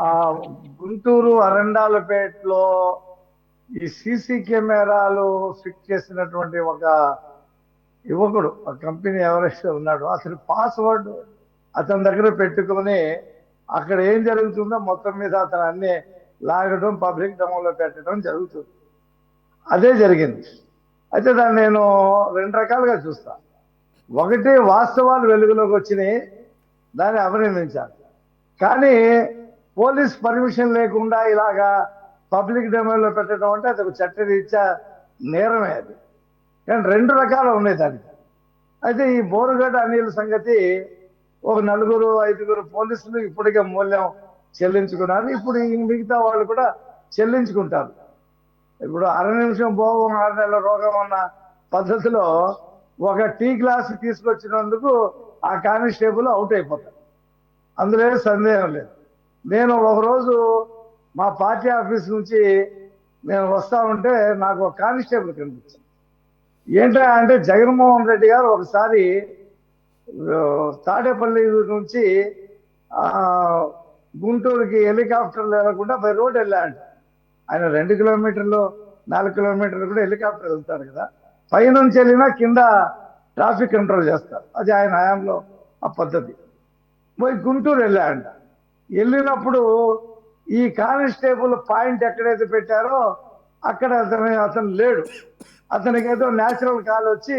ఆ గుంటూరు అరండాలపేటలో ఈ సీసీ కెమెరాలు ఫిక్స్ చేసినటువంటి ఒక యువకుడు, ఆ కంపెనీ ఎవరైతే ఉన్నాడో అతని పాస్వర్డ్ అతని దగ్గర పెట్టుకొని అక్కడ ఏం జరుగుతుందో మొత్తం మీద అతను అన్ని లాగడం, పబ్లిక్ డొమైన్లో పెట్టడం జరుగుతుంది. అదే జరిగింది. అయితే దాన్ని నేను రెండు రకాలుగా చూస్తా. ఒకటి, వాస్తవాలు వెలుగులోకి వచ్చినాయి, దాన్ని అభినందించాలి. కానీ పోలీస్ పర్మిషన్ లేకుండా ఇలాగా పబ్లిక్ డొమైన్లో పెట్టడం అంటే అది చట్టరీత్యా నేరమే అది. కానీ రెండు రకాలు ఉన్నాయి దానికి. అయితే ఈ బోరుగడ్డ అనిల్ సంగతి ఒక 4-5 పోలీసులు ఇప్పటికే మూల్యం చెల్లించుకున్నారు. ఇప్పుడు మిగతా వాళ్ళు కూడా చెల్లించుకుంటారు. ఇప్పుడు 1/2 నిమిషం భోగం 6 నెలల రోగం అన్న పద్ధతిలో ఒక టీ గ్లాస్ తీసుకొచ్చినందుకు ఆ కానిస్టేబుల్ అవుట్ అయిపోతాడు. అందులో సందేహం లేదు. నేను ఒకరోజు మా పార్టీ ఆఫీస్ నుంచి నేను వస్తా ఉంటే నాకు ఒక కానిస్టేబుల్ కనిపించింది. ఏంటంటే అంటే జగన్మోహన్ రెడ్డి గారు ఒకసారి తాడేపల్లి నుంచి గుంటూరుకి హెలికాప్టర్లు వెళ్ళకుండా బై రోడ్ వెళ్ళాడు. ఆయన 2 కిలోమీటర్లు 4 కిలోమీటర్లు కూడా హెలికాప్టర్ వెళ్తారు కదా, పైనుంచి వెళ్ళినా కింద ట్రాఫిక్ కంట్రోల్ చేస్తారు. అది ఆయన హయాంలో ఆ పద్ధతి. పోయి గుంటూరు వెళ్ళాడంట. వెళ్ళినప్పుడు ఈ కానిస్టేబుల్ పాయింట్ ఎక్కడైతే పెట్టారో అక్కడ అతను లేడు. అతనికి ఏదో న్యాచురల్ కాల్ వచ్చి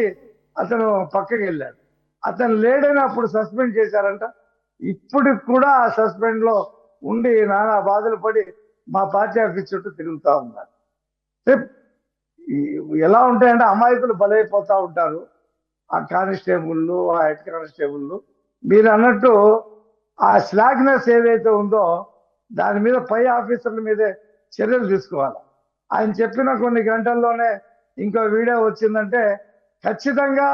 అతను పక్కకి వెళ్ళాడు. అతను లేడని అప్పుడు సస్పెండ్ చేశారంట. ఇప్పటికి కూడా ఆ సస్పెండ్ లో ఉండి నానా బాధలు పడి మా పార్టీ ఆఫీస్ చుట్టూ తిరుగుతూ ఉన్నారు. ఎలా ఉంటాయంటే అమాయకులు బలైపోతూ ఉంటారు ఆ కానిస్టేబుళ్ళు, ఆ హెడ్ కానిస్టేబుళ్ళు. మీరు అన్నట్టు ఆ స్లాగ్నెస్ ఏదైతే ఉందో దాని మీద పై ఆఫీసర్ల మీదే చర్యలు తీసుకోవాలి. ఆయన చెప్పిన కొన్ని గంటల్లోనే ఇంకో వీడియో వచ్చిందంటే ఖచ్చితంగా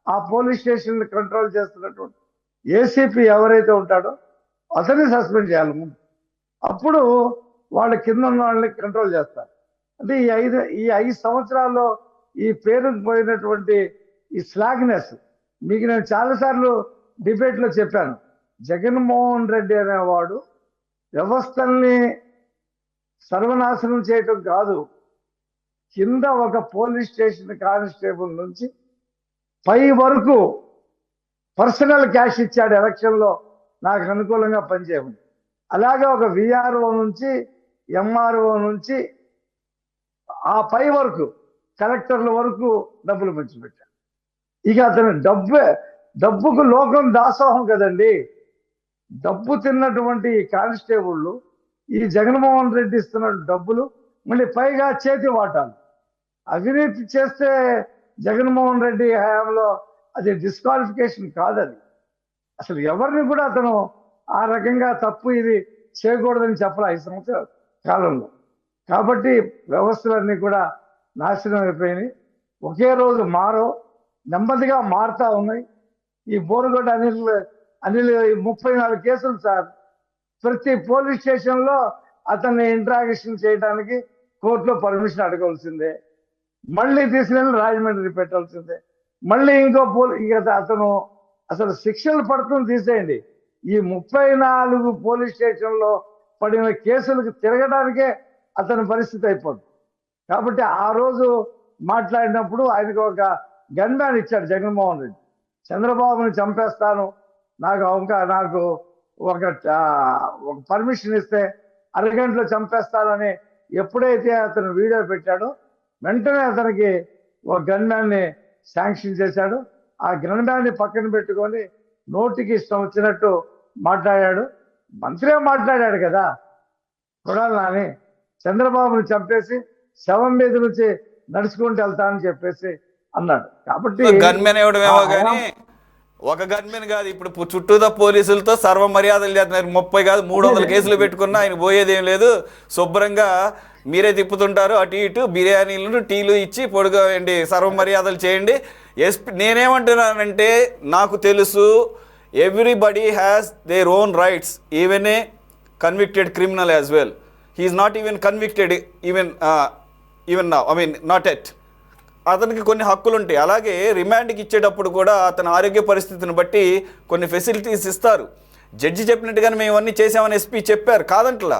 ఆ పోలీస్ స్టేషన్ కంట్రోల్ చేస్తున్నటువంటి ఏసీపీ ఎవరైతే ఉంటాడో అతన్ని సస్పెండ్ చేయాలి ముందు. అప్పుడు వాళ్ళ కింద ఉన్న వాళ్ళని కంట్రోల్ చేస్తారు. అంటే ఈ 5 సంవత్సరాల్లో ఈ పేరుకు పోయినటువంటి ఈ స్లాగ్నెస్ మీకు నేను చాలాసార్లు డిబేట్లో చెప్పాను. జగన్మోహన్ రెడ్డి అనేవాడు వ్యవస్థల్ని సర్వనాశనం చేయటం కాదు, కింద ఒక పోలీస్ స్టేషన్ కానిస్టేబుల్ నుంచి పై వరకు పర్సనల్ క్యాష్ ఇచ్చాడు ఎలక్షన్లో నాకు అనుకూలంగా పనిచేయమని. అలాగే ఒక విఆర్ఓ నుంచి ఎంఆర్ఓ నుంచి ఆ పై వరకు కలెక్టర్ల వరకు డబ్బులు పంచిపెట్టాడు. ఇక అతను డబ్బుకు లోకం దాసోహం కదండి. డబ్బు తిన్నటువంటి కానిస్టేబుళ్ళు ఈ జగన్మోహన్ రెడ్డి ఇస్తున్న డబ్బులు మళ్ళీ పైగా చేతి వాటాలు. అవినీతి చేస్తే జగన్మోహన్ రెడ్డి హయాంలో అది డిస్క్వాలిఫికేషన్ కాదది. అసలు ఎవరిని కూడా అతను ఆ రకంగా తప్పు ఇది చేయకూడదని చెప్పాలి 5 సంవత్సరాల కాలంలో. కాబట్టి వ్యవస్థలన్నీ కూడా నాశనం అయిపోయినాయి. ఒకే రోజు నెమ్మదిగా మారుతా ఉన్నాయి. ఈ బోరుగడ్డ అనిల్ 34 కేసులు సార్. ప్రతి పోలీస్ స్టేషన్లో అతన్ని ఇంట్రాగేషన్ చేయడానికి కోర్టులో పర్మిషన్ అడగవలసిందే, మళ్ళీ తీసుకెళ్ళి రాజమండ్రి పెట్టాల్సిందే, మళ్ళీ ఇంకో అతను అసలు శిక్షలు పడుతుంది తీసేయండి. ఈ 34 పోలీస్ స్టేషన్లో పడిన కేసులకు తిరగడానికే అతని పరిస్థితి అయిపోతుంది. కాబట్టి ఆ రోజు మాట్లాడినప్పుడు ఆయనకు ఒక గన్మ్యాన్ ఇచ్చాడు జగన్మోహన్ రెడ్డి. చంద్రబాబుని చంపేస్తాను, నాకు ఒక పర్మిషన్ ఇస్తే అరగంటలో చంపేస్తానని ఎప్పుడైతే అతను వీడియో పెట్టాడో వెంటనే అతనికి ఒక గన్మ్యాన్ని శాంక్షన్ చేశాడు. ఆ గన్మ్యాన్ని పక్కన పెట్టుకొని నోటికి ఇష్టం వచ్చినట్టు మాట్లాడాడు. మంత్రే మాట్లాడాడు కదా, కొడాలి నాని చంద్రబాబుని చంపేసి శవం మీద నుంచి నడుచుకుంటూ వెళ్తానని చెప్పేసి అన్నాడు. కాబట్టి గన్మెన్ ఇవ్వడమేమో కానీ ఒక గన్మెన్ కాదు, ఇప్పుడు చుట్టూదా పోలీసులతో సర్వ మర్యాదలు చేస్తున్నారు. 30 కాదు 300 కేసులు పెట్టుకున్నా ఆయన పోయేదేం లేదు. శుభ్రంగా మీరే తిప్పుతుంటారు అటు ఇటు, బిర్యానీలు టీలు ఇచ్చి పొడుగా సర్వ మర్యాదలు చేయండి. నేనేమంటున్నానంటే నాకు తెలుసు everybody has their own rights, even a convicted criminal as well. He is not even convicted even now, not at. అతనికి కొన్ని హక్కులు ఉంటాయి. అలాగే రిమాండ్కి ఇచ్చేటప్పుడు కూడా అతని ఆరోగ్య పరిస్థితిని బట్టి కొన్ని ఫెసిలిటీస్ ఇస్తారు. జడ్జి చెప్పినట్టుగానే మేము అన్నీ చేసామని ఎస్పీ చెప్పారు, కాదంటలా.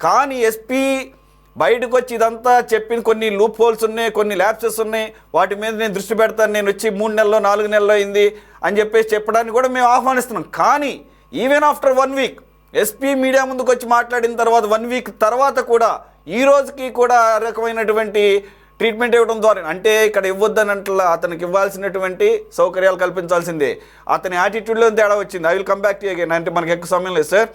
కానీ ఎస్పీ బయటకు వచ్చి ఇదంతా చెప్పిన కొన్ని లూప్ హోల్స్ ఉన్నాయి, కొన్ని ల్యాప్సెస్ ఉన్నాయి, వాటి మీద నేను దృష్టి పెడతాను, నేను వచ్చి 3 నెలల్లో 4 నెలల్లో అయింది అని చెప్పేసి చెప్పడానికి కూడా మేము ఆహ్వానిస్తున్నాం. కానీ even after 1 week SP media ముందుకు వచ్చి మాట్లాడిన తర్వాత 1 వీక్ తర్వాత కూడా ఈ రోజుకి కూడా ఆ రకమైనటువంటి ట్రీట్మెంట్ ఇవ్వడం ద్వారా, అంటే ఇక్కడ ఇవ్వద్దని అంటలా, అతనికి ఇవ్వాల్సినటువంటి సౌకర్యాలు కల్పించాల్సిందే. అతని యాటిట్యూడ్లో తేడా వచ్చింది. I will come back to again, అంటే మనకి ఎక్కువ సమయం లేదు సార్.